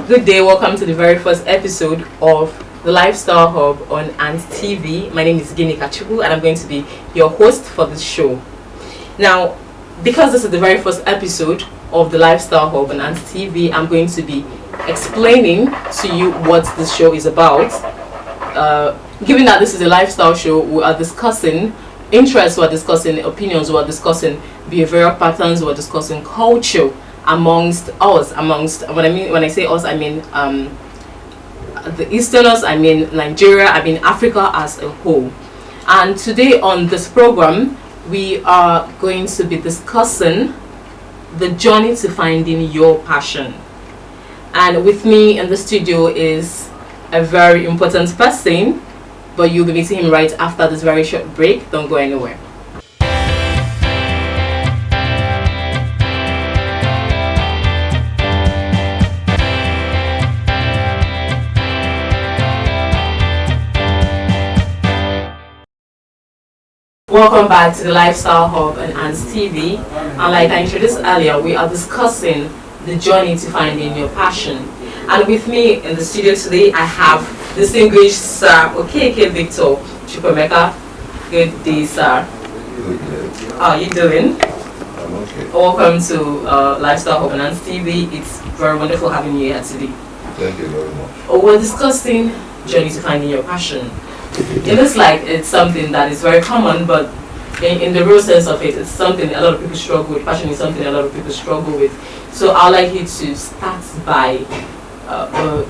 Good day, welcome to the very first episode of the Lifestyle Hub on Ant TV. My name is Gini Kachubu and I'm going to be your host for this show. Now, because this is the very first episode of the Lifestyle Hub on Ant TV, I'm going to be explaining to you what this show is about. Given that this is a lifestyle show, we are discussing interests, we are discussing opinions, we are discussing behavioral patterns, we are discussing culture amongst when I say us, I mean the Easterners, I mean Nigeria, I mean Africa as a whole. And today on this program we are going to be discussing the journey to finding your passion. And with me in the studio is a very important person, but you'll be meeting him right after this very short break. Don't go anywhere. Welcome back to the Lifestyle Hub and Ants TV. And like I introduced earlier, we are discussing the journey to finding your passion. And with me in the studio today, I have distinguished Sir Okeke Victor Chukwemeka. Good day, sir. Good day. How are you doing? I'm okay. Welcome to Lifestyle Hub and Ants TV. It's very wonderful having you here today. Thank you very much. We're discussing journey to finding your passion. It looks like it's something that is very common, but in the real sense of it, it's something a lot of people struggle with. Passion is something a lot of people struggle with. So I'd like you to start by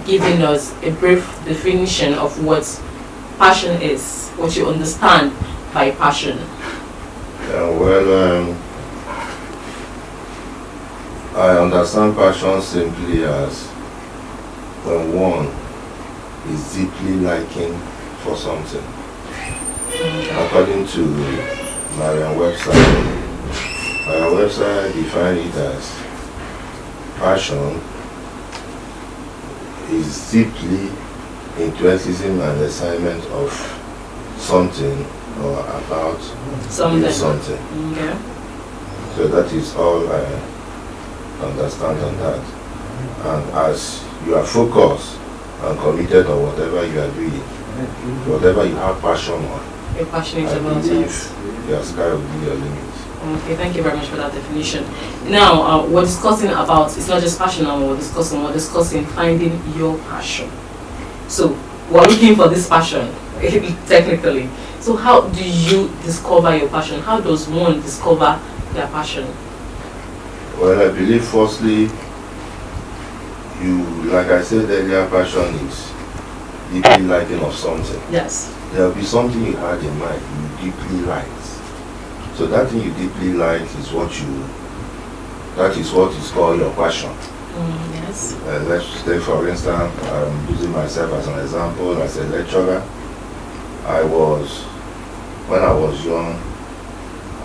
giving us a brief definition of what passion is, what you understand by passion. I understand passion simply as when one is deeply liking for something. According to Merriam-Webster defines it as passion is deeply enthusiasm and excitement of something or about something. Okay. So that is all I understand on that. And as you are focused and committed on whatever you are doing, whatever you have passion on, You're passionate I about believe it. your sky will be your limit. Okay, thank you very much for that definition. Now, we're discussing about, it's not just passion now, we're discussing finding your passion. So, we're looking for this passion, technically. So, how do you discover your passion? How does one discover their passion? Well, I believe firstly, like I said earlier, passion is deeply liking of something. Yes. There will be something you had in mind you deeply liked. So that thing you deeply like is what is called your passion. Yes. Let's say, for instance, I'm using myself as an example. As a lecturer, when I was young,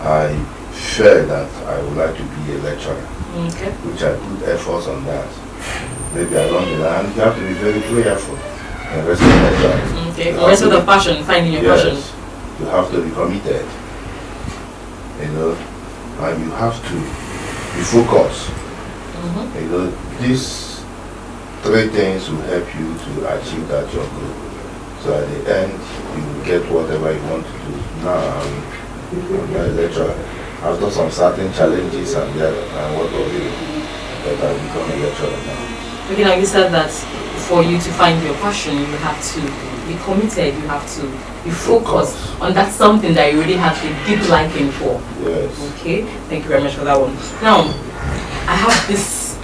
I felt that I would like to be a lecturer, Okay. which I put efforts on that. Maybe along the line, you have to be very prayerful and respect that. Okay. Respect the passion, finding your passion. You have to be committed, and you have to be focused. These three things will help you to achieve that your goal. So at the end, you will get whatever you want to do. Now I'm a lecturer. After some certain challenges and what of it, but I become a lecturer now. Okay, now you said that for you to find your passion, you have to be committed, you have to be focused on that something that you really have a deep liking for. Yes. Okay, thank you very much for that one. Now, I have this,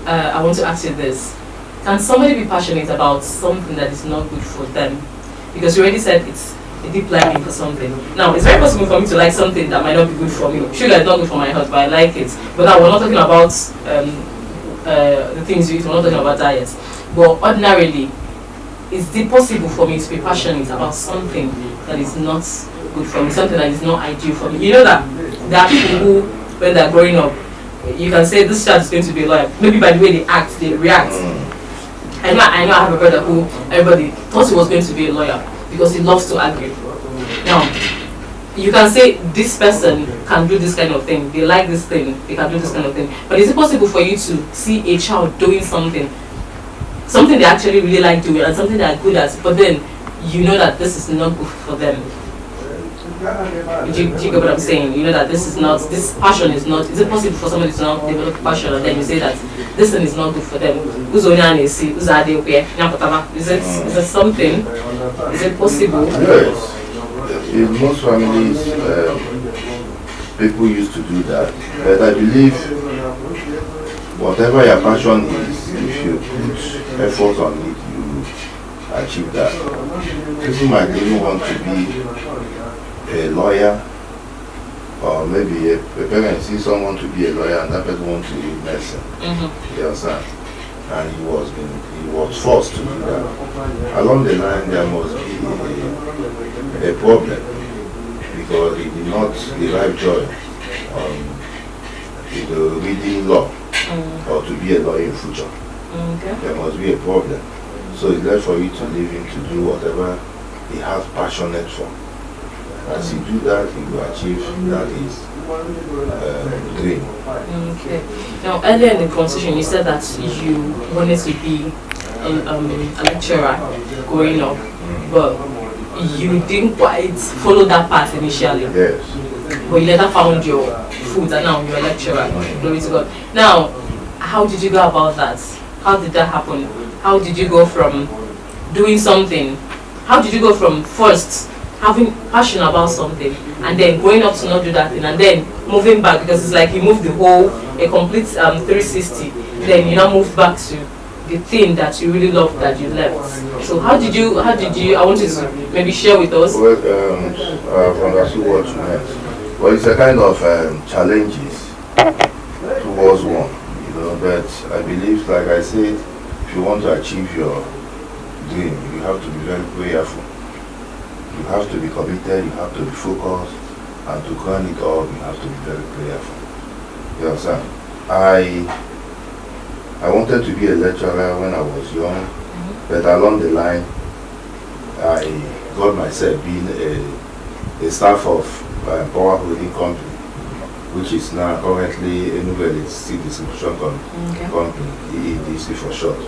I want to ask you this. Can somebody be passionate about something that is not good for them? Because you already said it's a deep liking for something. Now, it's very possible for me to like something that might not be good for me. Sugar is not good for my health, but I like it. But now we're not talking about the things you eat, we're not talking about diet. But ordinarily, is it possible for me to be passionate about something that is not good for me, something that is not ideal for me? You know that there are people who, when they're growing up, you can say this child is going to be a lawyer. Maybe by the way they act, they react. I know I have a brother who everybody thought he was going to be a lawyer because he loves to argue. Now, you can say this person can do this kind of thing, they like this thing, they can do this kind of thing. But is it possible for you to see a child doing something something they actually really like doing and something they're good at, but then you know that this is not good for them. Do you get what I'm saying? You know that this passion is not, is it possible for somebody to not develop passion and then you say that this thing is not good for them? Is it something? Is it possible? Yes. In most families, people used to do that. But I believe whatever your passion is, if you put effort on it, you achieve that. People might even want to be a lawyer, or maybe a parent sees someone to be a lawyer and that person wants to be medicine. You understand? And he was forced to do that. Along the line, there must be a problem because he did not derive joy in reading law or to be a lawyer in future. There must be a problem. So it's left for you to leave him to do whatever he has passionate for. As you do that, you will achieve that is dream. Okay. Now, earlier in the conversation, you said that you wanted to be a lecturer growing up, but you didn't quite follow that path initially. Yes. But you later found your food and now you're a lecturer. Glory to God. Now, how did you go about that? How did that happen? How did you go from doing something? How did you go from first having passion about something and then going up to not do that thing and then moving back, because it's like you moved a complete 360, then you now moved back to the thing that you really loved that you left. So how did you, I want you to maybe share with us. Well, I've understood what you meant. Well, it's a kind of challenges towards one, but I believe, like I said, if you want to achieve your dream, you have to be very prayerful. You have to be committed, you have to be focused, and to crown it all, you have to be very prayerful. You understand? I wanted to be a lecturer when I was young, but along the line, I got myself being a staff of Power Holding Company, which is now currently Enugu Steel Distribution Company, EEDC for short.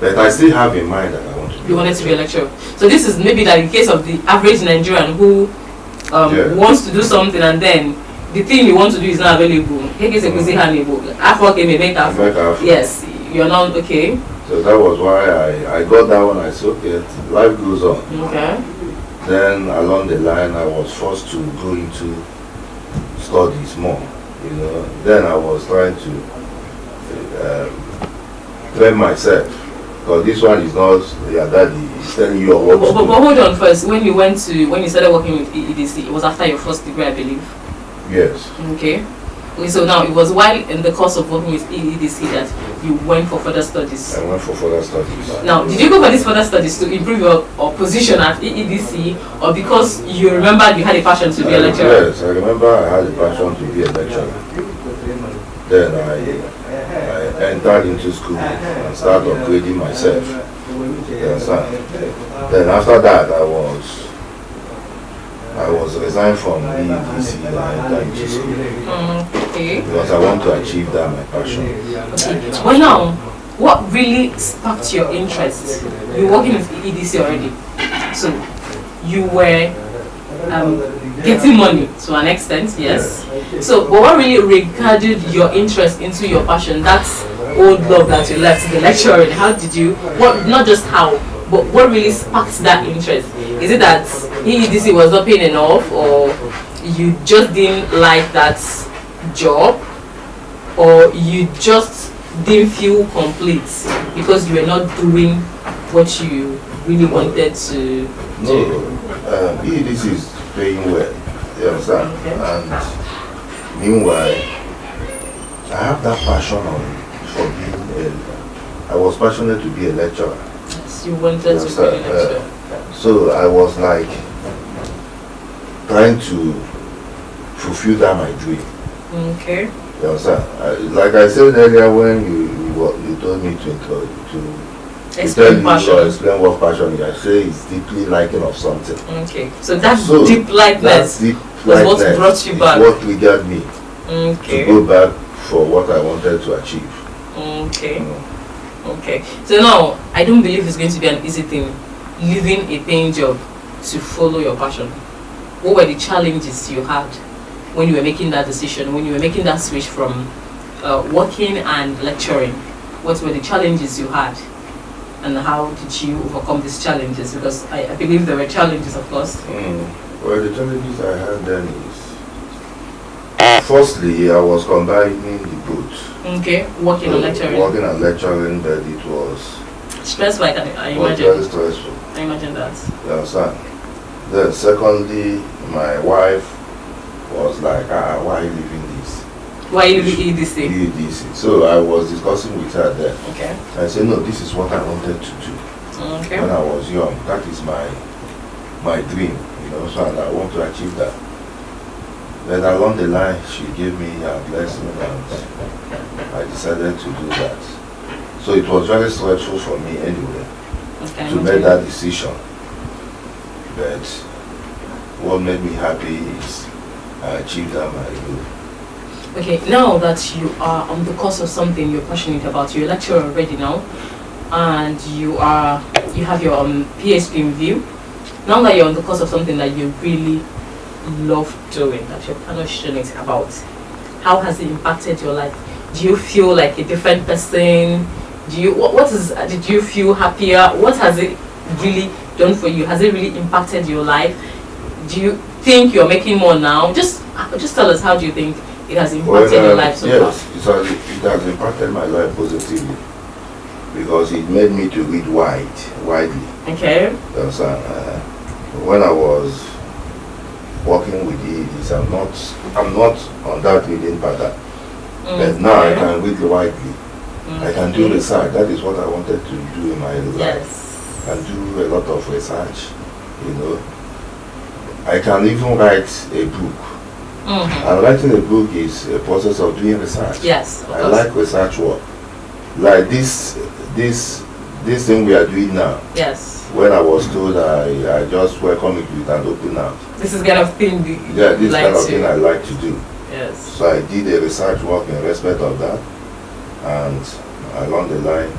But I still have in mind that I want to be. You wanted to be a lecturer. So this is maybe like the case of the average Nigerian who wants to do something and then the thing you want to do is not available. Yes, you're not okay. So that was why I got that one. I said, okay, life goes on. Okay. Then along the line, I was forced to go into studies more. Then I was trying to train myself. Because this one is not your daddy, he's telling you what to do. But hold on first, when you started working with EDC, it was after your first degree, I believe? Yes. Okay, so now it was while in the course of working with EDC that you went for further studies? I went for further studies. Now, did you go for these further studies to improve your position at EDC, or because you remembered you had a passion to be a lecturer? Yes, I remember I had a passion to be a lecturer. Then I entered into school and started upgrading myself. Then after that, I was resigned from EDC and I entered into school. Okay. Because I want to achieve that, my passion. Okay. Well now, what really sparked your interest? You were working with EDC already, so you were getting money to an extent, yes. So, but what really regarded your interest into your passion? That's old love that you left the lecturing. How did you? What? Not just how, but what really sparked that interest? Is it that EDC was not paying enough, or you just didn't like that job, or you just didn't feel complete because you were not doing what you really wanted to do? No, EDC is paying well, you understand? Okay. And meanwhile, I have that passion for being I was passionate to be a lecturer. Yes, you wanted to be a lecturer. So I was like trying to fulfill that my dream. Okay. You understand? Like I said earlier, when you told me to Explain passion. Explain what passion is. I say it's deeply liking of something. Okay. So that deep likeness was what brought you back. What triggered me to go back for what I wanted to achieve. Okay. Okay. So now, I don't believe it's going to be an easy thing, leaving a paying job to follow your passion. What were the challenges you had when you were making that decision, when you were making that switch from working and lecturing? What were the challenges you had, and how did you overcome these challenges? Because I believe there were challenges, of course. Well, the challenges I had then is, firstly, I was combining the both. Okay, working and lecturing. Working and lecturing, but it was Stressful, I was imagine. very stressful. I imagine that. You understand? Then secondly, my wife was like, why are you leaving this? Why you leave EDC? EDC. So I was discussing with her then. Okay. I said, no, this is what I wanted to do Okay. when I was young. That is my dream, so and I want to achieve that. Then along the line, she gave me a blessing and I decided to do that. So it was very stressful for me anyway Okay. to make that decision. But what made me happy is I achieved that my goal. Okay, now that you are on the course of something you're passionate about, you're a lecturer already now, and you have your PhD in view. Now that you're on the course of something that you really love doing, that you're passionate about, how has it impacted your life? Do you feel like a different person? Did you feel happier? What has it really done for you? Has it really impacted your life? Do you think you're making more now? Just tell us, how do you think it has impacted your life so far? Yes, it has impacted my life positively because it made me to read widely. Okay. When I was working with the EDs, I'm not on that reading pattern. But now I can read widely. I can do research. That is what I wanted to do in my life. Yes. I can do a lot of research. I can even write a book. And writing a book is a process of doing research. Yes. I like research work. Like this thing we are doing now. Yes. When I was told, I just welcome it with an open arm. This is kind of thing This kind of thing I like to do. Yes. So I did a research work in respect of that, and along the line,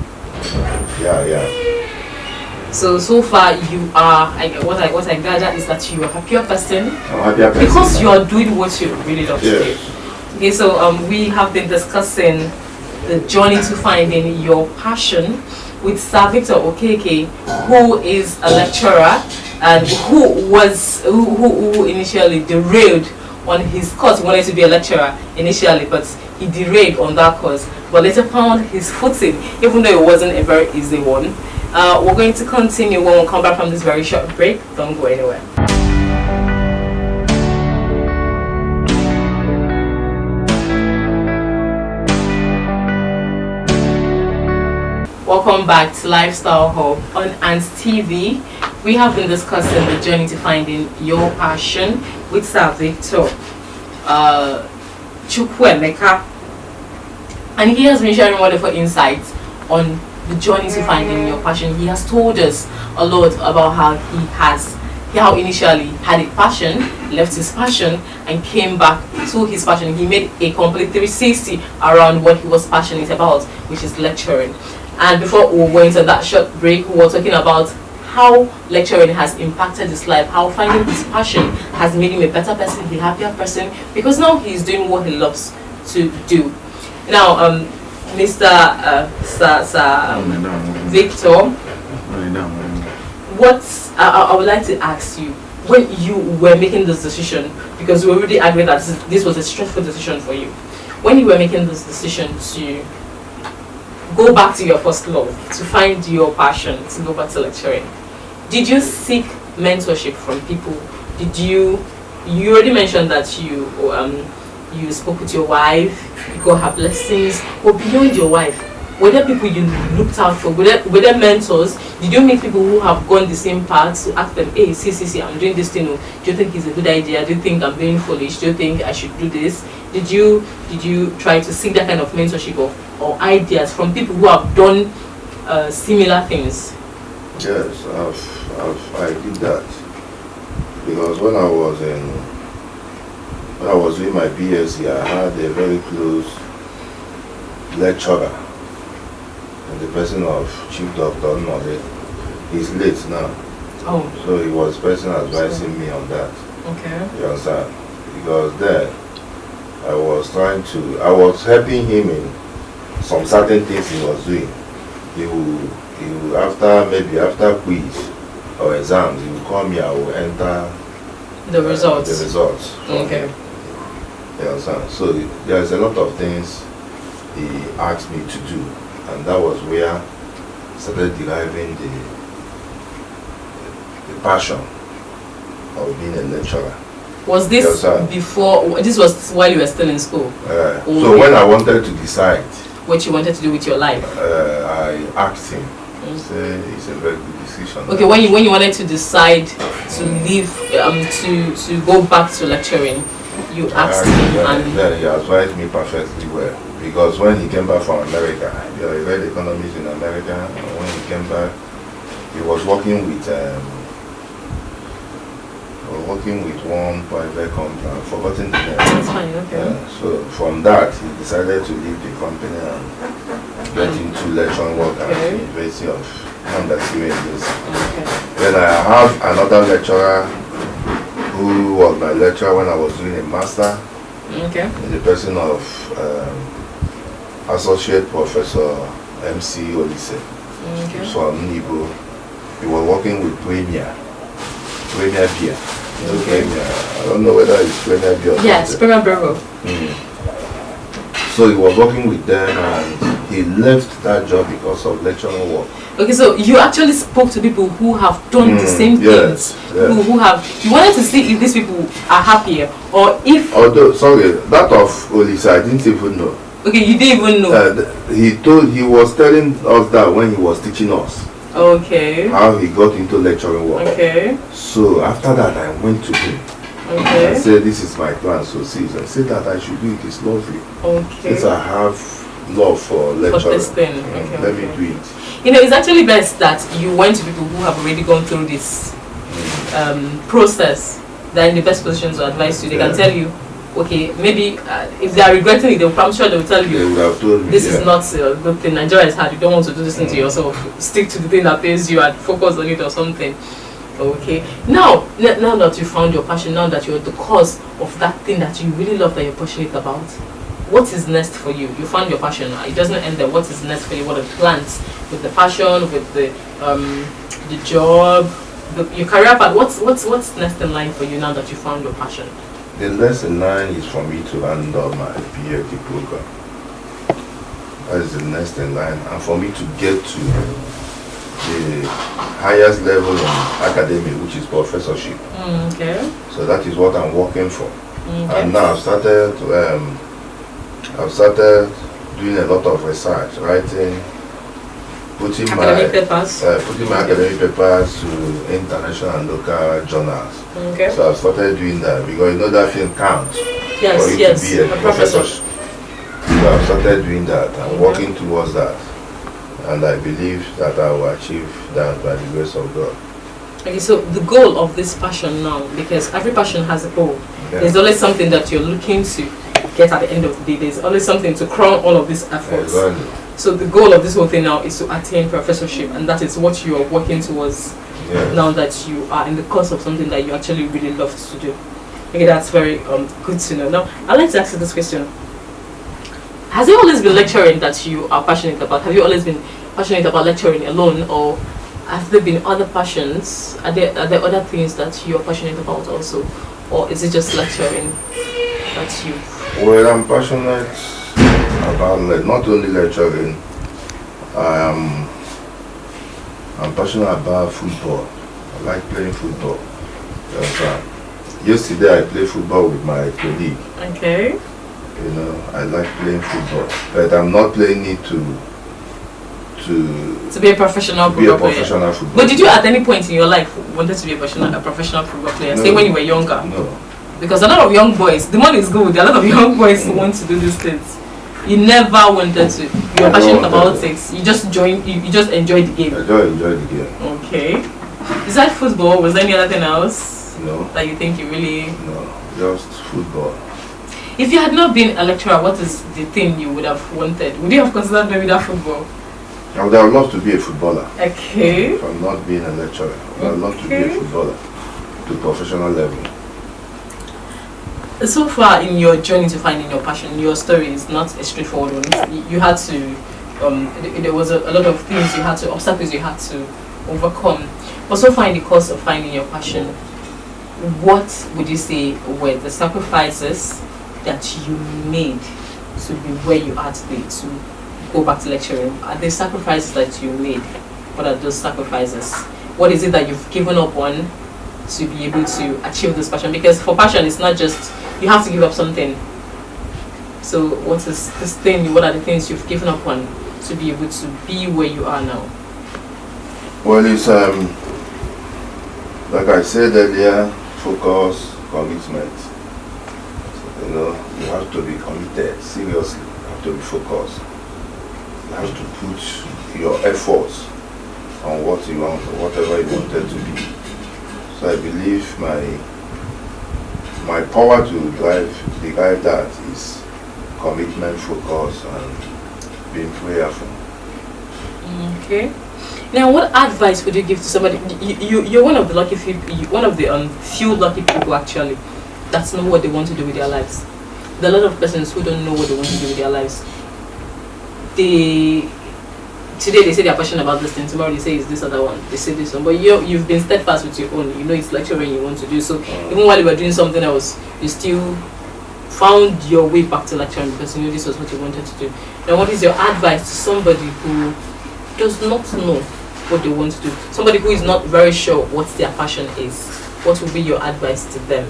So far you are. What I gather is that you are a happier person. I'm happier person because you now. are doing what you really love to do. Yes. Okay, so we have been discussing the journey to finding your passion with Sir Victor Okeke, who is a lecturer and who initially derailed on his course. He wanted to be a lecturer initially, but he derailed on that course, but later found his footing, even though it wasn't a very easy one. We're going to continue when we come back from this very short break. Don't go anywhere. Welcome back to Lifestyle Hub on ANS TV. We have been discussing the journey to finding your passion with Sir Victor Chukwuemeka, and he has been sharing wonderful insights on the journey to finding your passion. He has told us a lot about how initially had a passion, left his passion, and came back to his passion. He made a complete 360 around what he was passionate about, which is lecturing. And before we went on that short break, we were talking about how lecturing has impacted his life, how finding his passion has made him a better person, a happier person, because now he's doing what he loves to do. Now, Mr. Victor, what I would like to ask you, when you were making this decision, because we already agreed that this was a stressful decision for you, when you were making this decision to go back to your first love, to find your passion, to go back to lecturing, did you seek mentorship from people? You already mentioned that you spoke with your wife, you got her blessings, but beyond your wife, were there people you looked out for? Were there mentors? Did you meet people who have gone the same path to ask them, hey, see, I'm doing this thing, do you think it's a good idea? Do you think I'm being foolish? Do you think I should do this? Did you try to seek that kind of mentorship or ideas from people who have done similar things? Yes, I did that because when I was doing my BSc, I had a very close lecturer in the person of Chief Doctor Node. He's late now. Oh. So he was the person advising me on that. Okay. You understand? Because then I was helping him in some certain things he was doing. He would after quiz or exams, he would call me, I will enter the results. The results. Okay. You understand? So there's a lot of things he asked me to do, and that was where I started deriving the passion of being a lecturer. Was this before? This was while you were still in school. So when I wanted to decide what you wanted to do with your life, I asked him. He said it's a very good decision. Okay, when you wanted to decide to leave, to go back to lecturing, you asked him, and then he advised me perfectly well. Because when he came back from America, he read economics in America, and when he came back, he was working with one private company. I've forgotten the name. That's fine, okay. So from that, he decided to leave the company and get into lecturing work at the University of London. Okay. Then I have another lecturer who was my lecturer when I was doing a master. Okay. In the person of Associate Professor MC Olise. Okay. So Nibo. He was working with Premier Beer. Okay. I don't know whether it's Premier Beer or yes, Premier Bureau. So he was working with them and he left that job because of lecturing work. Okay, so you actually spoke to people who have done the same things. People who have, you wanted to see if these people are happier or if... Although, sorry, that of Olise, I didn't even know. Okay, you didn't even know. He was telling us that when he was teaching us. Okay. How he got into lecturing work. Okay. So after that, I went to him. Okay. I said, this is my plan, so see. I said that I should do it, it's lovely. Okay. Since I have love for lecturing, for this thing. Okay, let me do it. You know, it's actually best that you went to people who have already gone through this process. They're in the best position to advise you. They can tell you, okay, maybe if they are regretting it, I'm sure they will tell you, they would have told me, this is not a good thing. Nigeria is hard. You don't want to do this thing to yourself. Stick to the thing that pays you and focus on it or something. Okay. Now that you found your passion, now that you're the cause of that thing that you really love, that you're passionate about, what is next for you? You found your passion. It doesn't end there. What is next for you? What are the plans with the passion, with the job, your career path? What's next in line for you now that you found your passion? The next in line is for me to handle my PhD program. That is the next in line, and for me to get to the highest level in academia, which is professorship. Okay. So that is what I'm working for. Okay. And now I've started doing a lot of research, writing, putting my academic papers to international and local journals. Okay. So I've started doing that because you know that thing counts Yes, for you to be a professor. So I've started doing that. I'm working towards that. And I believe that I will achieve that by the grace of God. Okay, so the goal of this passion now, because every passion has a goal. Yeah. There's always something that you're looking to get at the end of the day. There's always something to crown all of these efforts. Exactly. So the goal of this whole thing now is to attain professorship, and that is what you are working towards now that you are in the course of something that you actually really love to do. Okay, that's very good to know. Now, I'd like to ask you this question. Has it always been lecturing that you are passionate about? Have you always been passionate about lecturing alone, or have there been other passions? Are there other things that you are passionate about also, or is it just lecturing that you? Well, I'm passionate about not only lecturing. I'm passionate about football. I like playing football. Yesterday I played football with my colleague. Okay. You know, I like playing football, but I'm not playing it to be a professional football player. But did you at any point in your life wanted to be a professional football player? No. Say when you were younger? No. Because a lot of young boys, the money is good, a lot of young boys who want to do these things. You never wanted to. You were passionate about it. You just enjoyed the game. I just enjoyed the game. Okay. Besides football, was there any other thing else? No. That you think you really? No, just football. If you had not been a lecturer, what is the thing you would have wanted? Would you have considered maybe that football? I would have loved to be a footballer. Okay. If I'm not being a lecturer, I would love to be a footballer to professional level. So far in your journey to finding your passion, your story is not a straightforward one. You had to, there was a lot of things you had to, obstacles you had to overcome. But so far in the course of finding your passion, what would you say were the sacrifices that you made to be where you are today, to go back to lecturing? Are there sacrifices that you made? What are those sacrifices? What is it that you've given up on to be able to achieve this passion? Because for passion, it's not just, you have to give up something. So what is this thing, what are the things you've given up on to be able to be where you are now? Well, it's like I said earlier, focus, commitment. You know, you have to be committed, seriously. You have to be focused. You have to put your efforts on what you want, or whatever you wanted to be. So I believe my power to drive that is commitment, focus, and being prayerful. Okay. Now, what advice would you give to somebody? You're one of the lucky few, one of the few lucky people actually that know what they want to do with their lives. There are a lot of persons who don't know what they want to do with their lives. Today they say they're passionate about this thing, tomorrow they say it's this other one, they say this one, but you've been steadfast with your own, you know it's lecturing you want to do, so even while you were doing something else, you still found your way back to lecturing because you knew this was what you wanted to do. Now, what is your advice to somebody who does not know what they want to do, somebody who is not very sure what their passion is? What would be your advice to them?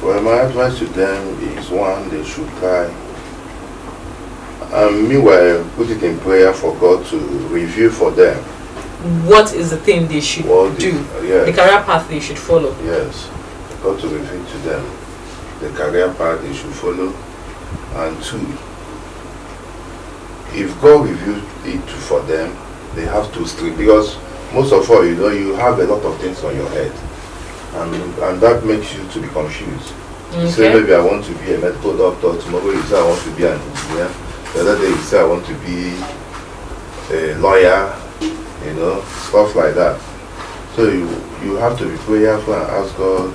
Well, my advice to them is, one, they should try. Meanwhile, put it in prayer for God to review for them. What is the thing they should do? Yes. The career path they should follow. Yes. God to reveal to them the career path they should follow. And two, if God reveals it for them, they have to strive, because most of all, you know, you have a lot of things on your head, and that makes you to be confused. Okay. You say maybe I want to be a medical doctor, tomorrow you say I want to be an engineer, the other day you say I want to be a lawyer, you know, stuff like that. So you have to be prayerful and ask God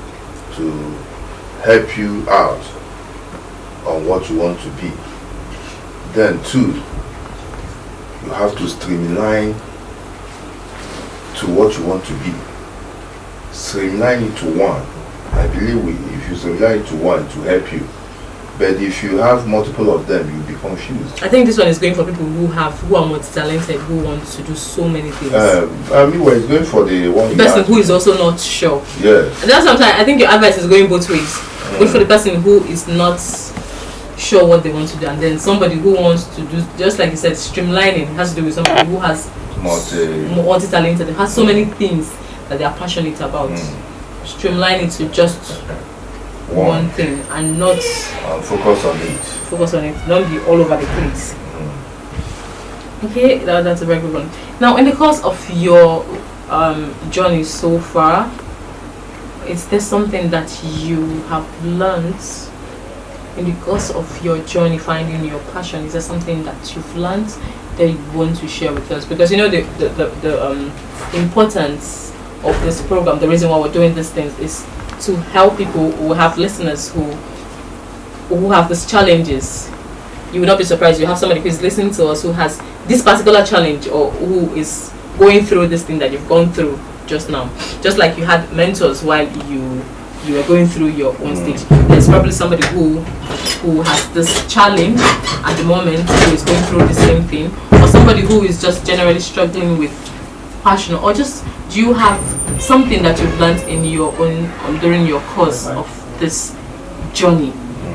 to help you out on what you want to be. Then two, you have to streamline to what you want to be. Streamline it to one. I believe if you streamline it to one, to help you. But if you have multiple of them, you'll be confused. I think this one is going for people who are multi-talented, who want to do so many things. It's going for the one. The person who is also not sure. Yes. And that's sometimes I think your advice is going both ways. Good for the person who is not sure what they want to do, and then somebody who wants to do, just like you said, streamlining has to do with somebody who has multi-talented, has so many things that they are passionate about. Streamline it to just one thing and not focus on it. Focus on it, not be all over the place. Okay, that's a very good one. Now, in the course of your journey so far, is there something that you have learned in the course of your journey finding your passion? Is there something that you've learned that you want to share with us? Because you know the importance of this program, the reason why we're doing these things is to help people who have listeners who have these challenges. You will not be surprised, you have somebody who is listening to us who has this particular challenge, or who is going through this thing that you've gone through just now. Just like you had mentors while you were going through your own stage. There's probably somebody who has this challenge at the moment, who is going through the same thing, or somebody who is just generally struggling with passion, or just, do you have something that you've learned in your own during your course of this journey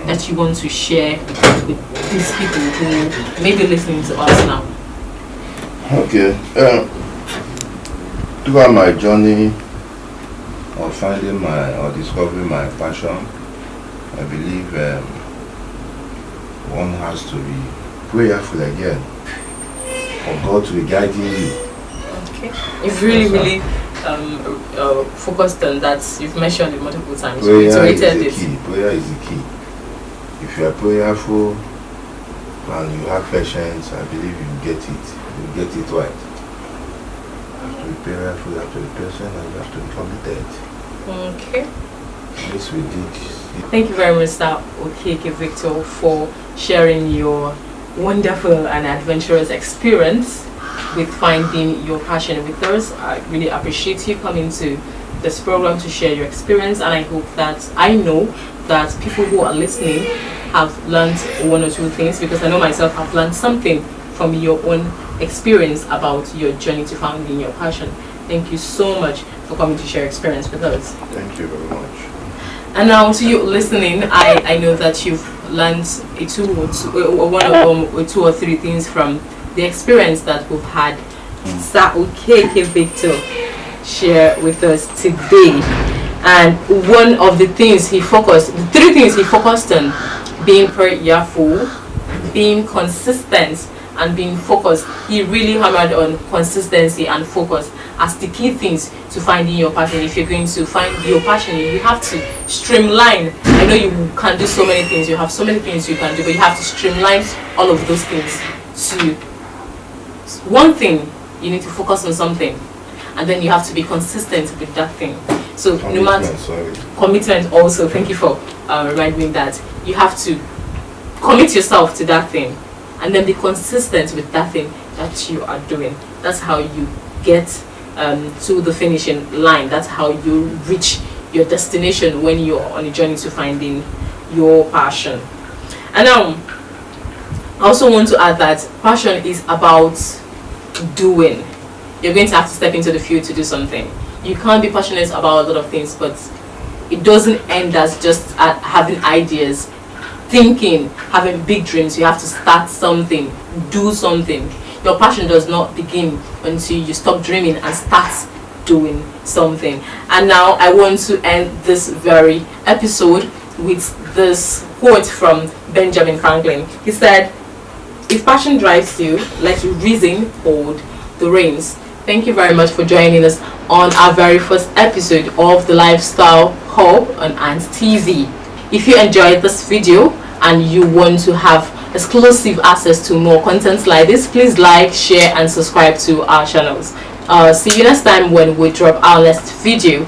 that you want to share with these people who may be listening to us now? Okay. Throughout my journey of finding or discovering my passion, I believe one has to be prayerful again for God to be guiding you. Okay. You've really focused on that. You've mentioned it multiple times. Prayer is the key. Prayer is the key. If you are prayerful, and you have patience, I believe you get it. You get it right. You have to be prayerful, you have to be patient, and you have to be committed. Okay. This we did. Thank you very much, Mr. Okeke Victor, for sharing your wonderful and adventurous experience with finding your passion with us. I really appreciate you coming to this program to share your experience, and I know that people who are listening have learned one or two things, because I know myself have learned something from your own experience about your journey to finding your passion. Thank you so much for coming to share your experience with us. Thank you very much. And now to you listening, I know that you've learned one or two or three things from the experience that we've had Sir Okeke Victor share with us today. And one of the three things he focused on: being prayerful, being consistent, and being focused. He really hammered on consistency and focus as the key things to finding your passion. If you're going to find your passion, you have to streamline. I know you can do so many things, you have so many things you can do, but you have to streamline all of those things to one thing. You need to focus on something, and then you have to be consistent with that thing. So no matter commitment also, thank you for reminding me that you have to commit yourself to that thing, and then be consistent with that thing that you are doing. That's how you get to the finishing line. That's how you reach your destination when you're on a journey to finding your passion. And now, I also want to add that passion is about doing. You're going to have to step into the field to do something. You can't be passionate about a lot of things, but it doesn't end as just at having ideas, thinking, having big dreams. You have to start something, do something. Your passion does not begin until you stop dreaming and start doing something. And now I want to end this very episode with this quote from Benjamin Franklin. He said, "If passion drives you, let reason hold the reins." Thank you very much for joining us on our very first episode of the Lifestyle Hub on Ants TV. If you enjoyed this video and you want to have exclusive access to more contents like this, please like, share and subscribe to our channels. See you next time when we drop our next video.